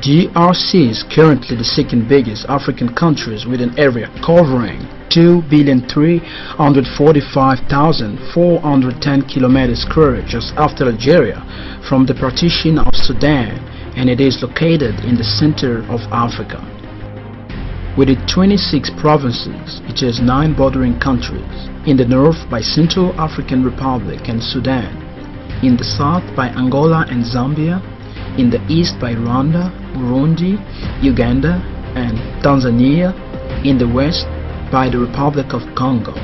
DRC is currently the second biggest African country with an area covering 2,345,410 km², just after Algeria, from the partition of Sudan, and it is located in the center of Africa. With its 26 provinces, it has 9 bordering countries: in the north by Central African Republic and Sudan, in the south by Angola and Zambia, in the east by Rwanda, Burundi, Uganda, and Tanzania, in the west by the Republic of Congo.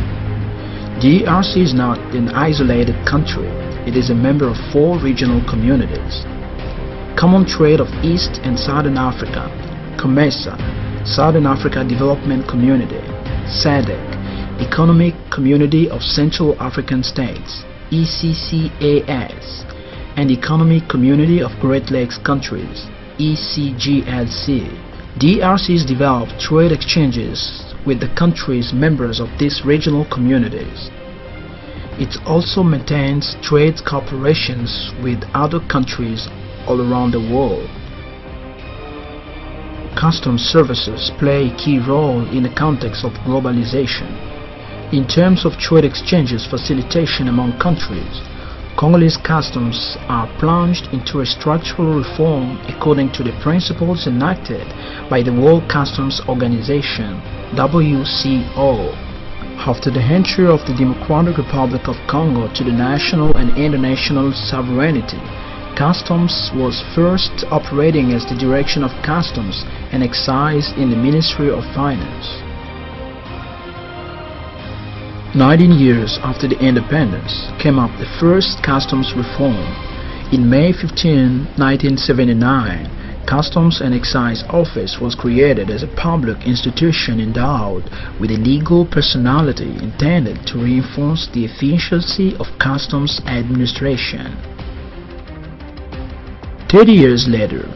DRC is not an isolated country. It is a member of 4 regional communities: Common Trade of East and Southern Africa, COMESA, Southern Africa Development Community, SADC, Economic Community of Central African States, ECCAS, and Economic Community of Great Lakes Countries, ECGLC. DRC has developed trade exchanges with the countries members of these regional communities. It also maintains trade cooperations with other countries all around the world. Customs services play a key role in the context of globalization. In terms of trade exchanges facilitation among countries, Congolese customs are plunged into a structural reform according to the principles enacted by the World Customs Organization, WCO. After the entry of the Democratic Republic of Congo to the national and international sovereignty, Customs was first operating as the Direction of Customs and Excise in the Ministry of Finance. 19 years after the independence came up the first customs reform. In May 15, 1979, Customs and Excise Office was created as a public institution endowed with a legal personality intended to reinforce the efficiency of customs administration. 30 years later,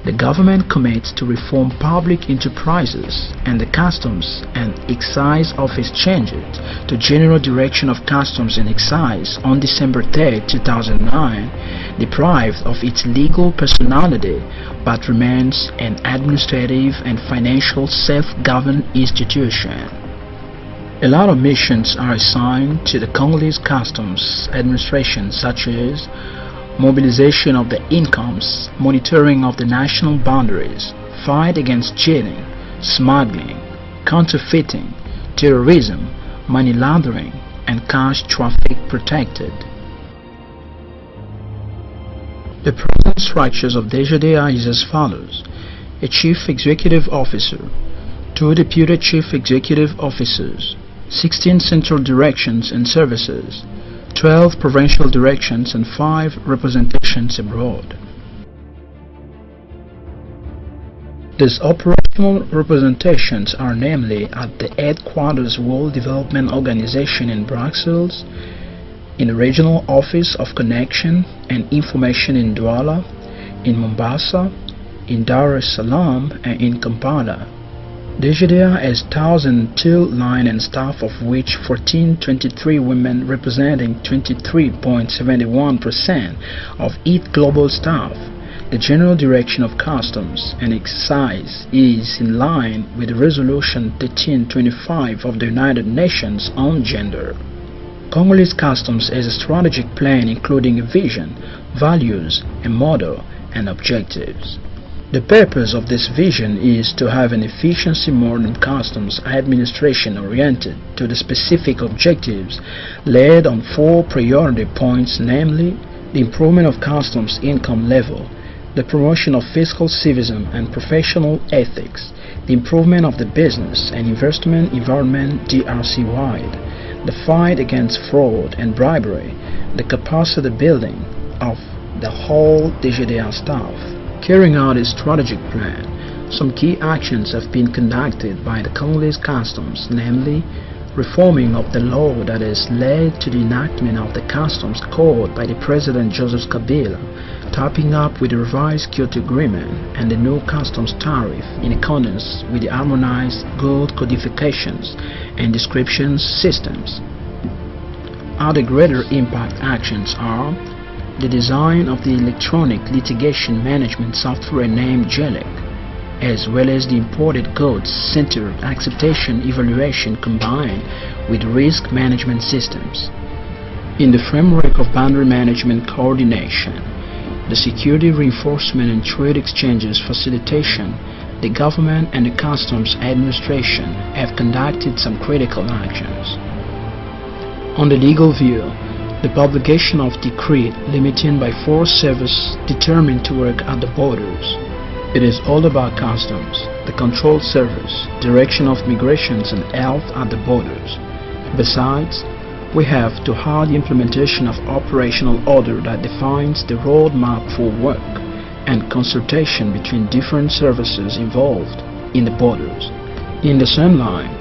the government commits to reform public enterprises, and the Customs and Excise Office changed to General Direction of Customs and Excise on December 3, 2009, deprived of its legal personality but remains an administrative and financial self-governed institution. A lot of missions are assigned to the Congolese Customs Administration, such as mobilization of the incomes, monitoring of the national boundaries, fight against cheating, smuggling, counterfeiting, terrorism, money laundering, and cash traffic protected. The present structures of DGDA is as follows: a Chief Executive Officer, 2 Deputy Chief Executive Officers, 16 Central Directions and Services, 12 provincial directions, and 5 representations abroad. These operational representations are namely at the Headquarters World Development Organization in Brussels, in the Regional Office of Connection and Information in Douala, in Mombasa, in Dar es Salaam, and in Kampala. DGDA has 1,002 line and staff, of which 1,423 women, representing 23.71% of its global staff. The General Direction of Customs and Excise is in line with Resolution 1325 of the United Nations on Gender. Congolese Customs has a strategic plan including a vision, values, a model, and objectives. The purpose of this vision is to have an efficiency modern customs administration oriented to the specific objectives laid on 4 priority points, namely the improvement of customs income level, the promotion of fiscal civism and professional ethics, the improvement of the business and investment environment DRC-wide, the fight against fraud and bribery, the capacity building of the whole DGDA staff. Carrying out a strategic plan, some key actions have been conducted by the Congolese Customs, namely reforming of the law that has led to the enactment of the Customs Code by the President Joseph Kabila, topping up with the revised Kyoto Agreement and the new customs tariff in accordance with the harmonized good codifications and descriptions systems. Other greater impact actions are the design of the electronic litigation management software named GELEC, as well as the imported goods center acceptation evaluation combined with risk management systems. In the framework of boundary management coordination, the security reinforcement and trade exchanges facilitation, the government and the customs administration have conducted some critical actions. On the legal view, the publication of decree limiting by force service determined to work at the borders. It is all about customs, the control service, direction of migrations and health at the borders. Besides, we have to have the implementation of operational order that defines the roadmap for work and consultation between different services involved in the borders. In the same line,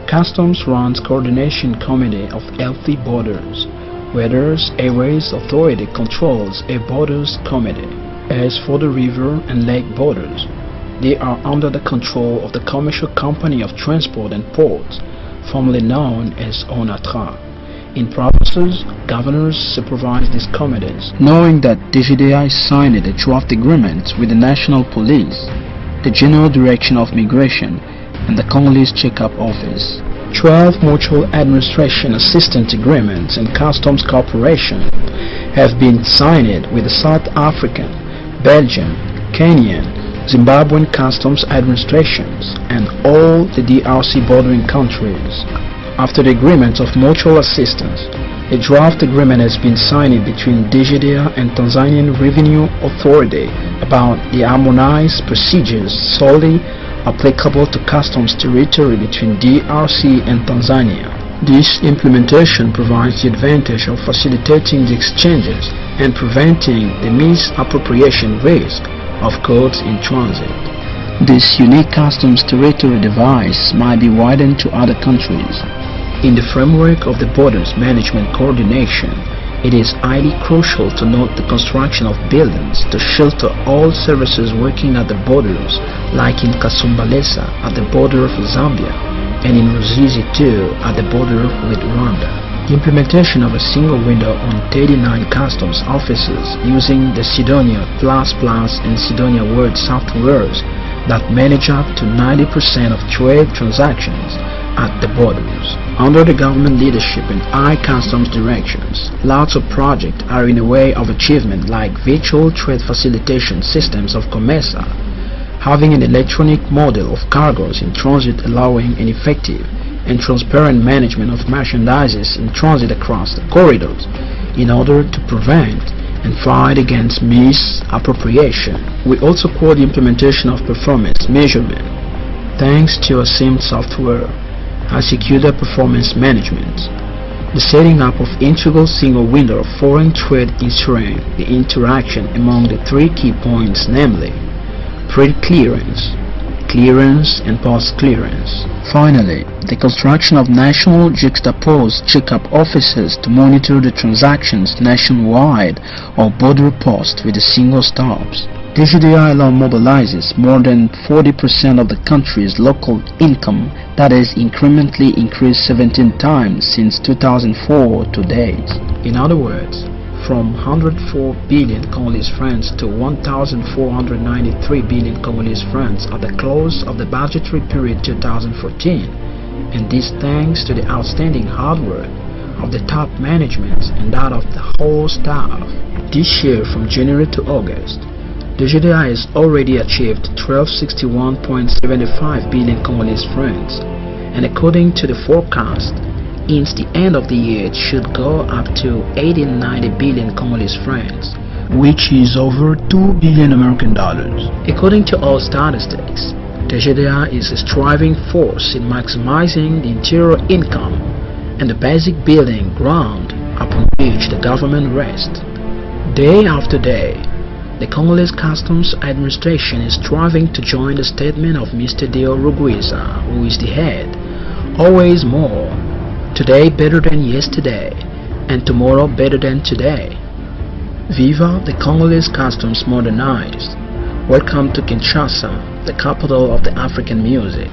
Customs runs coordination committee of healthy borders, whereas Airways Authority controls a borders committee. As for the river and lake borders, they are under the control of the Commercial Company of Transport and Ports, formerly known as ONATRA. In provinces, governors supervise these committees. Knowing that DGDA signed a draft agreement with the National Police, the General Direction of Migration, and the Congolese Checkup Office, 12 mutual administration assistance agreements and customs cooperation have been signed with the South African, Belgian, Kenyan, Zimbabwean customs administrations and all the DRC bordering countries. After the agreement of mutual assistance, a draft agreement has been signed between DGDA and Tanzanian Revenue Authority about the harmonized procedures solely applicable to customs territory between DRC and Tanzania. This implementation provides the advantage of facilitating the exchanges and preventing the misappropriation risk of goods in transit. This unique customs territory device might be widened to other countries. In the framework of the Borders Management Coordination, it is highly crucial to note the construction of buildings to shelter all services working at the borders, like in Kasumbalesa at the border of Zambia and in Ruzizi too at the border with Rwanda. The implementation of a single window on 39 customs offices using the Sidonia++ and Sidonia Word softwares that manage up to 90% of trade transactions at the borders. Under the government leadership and high customs directions, lots of projects are in the way of achievement, like virtual trade facilitation systems of COMESA, having an electronic model of cargoes in transit allowing an effective and transparent management of merchandises in transit across the corridors in order to prevent and fight against misappropriation. We also quote the implementation of performance measurement. Thanks to a SIM software, has secured performance management. The setting up of integral single window of foreign trade ensuring the interaction among the three key points, namely pre-clearance, clearance and post-clearance. Finally, the construction of national juxtaposed checkup offices to monitor the transactions nationwide or border posts with the single stops. DGDA alone mobilizes more than 40% of the country's local income, that is incrementally increased 17 times since 2004 to date. In other words, from 104 billion Congolese francs to 1,493 billion Congolese francs at the close of the budgetary period 2014, and this thanks to the outstanding hard work of the top management and that of the whole staff. This year, from January to August, DGDA has already achieved 1261.75 billion Congolese francs, and according to the forecast, since the end of the year it should go up to 1890 billion Congolese francs, which is over $2 billion American dollars. According to all statistics, DGDA is a striving force in maximizing the interior income and the basic building ground upon which the government rests. Day after day, the Congolese Customs Administration is striving to join the statement of Mr. Deo Rugwiza, who is the head. Always more. Today better than yesterday, and tomorrow better than today. Viva the Congolese Customs Modernized. Welcome to Kinshasa, the capital of the African music.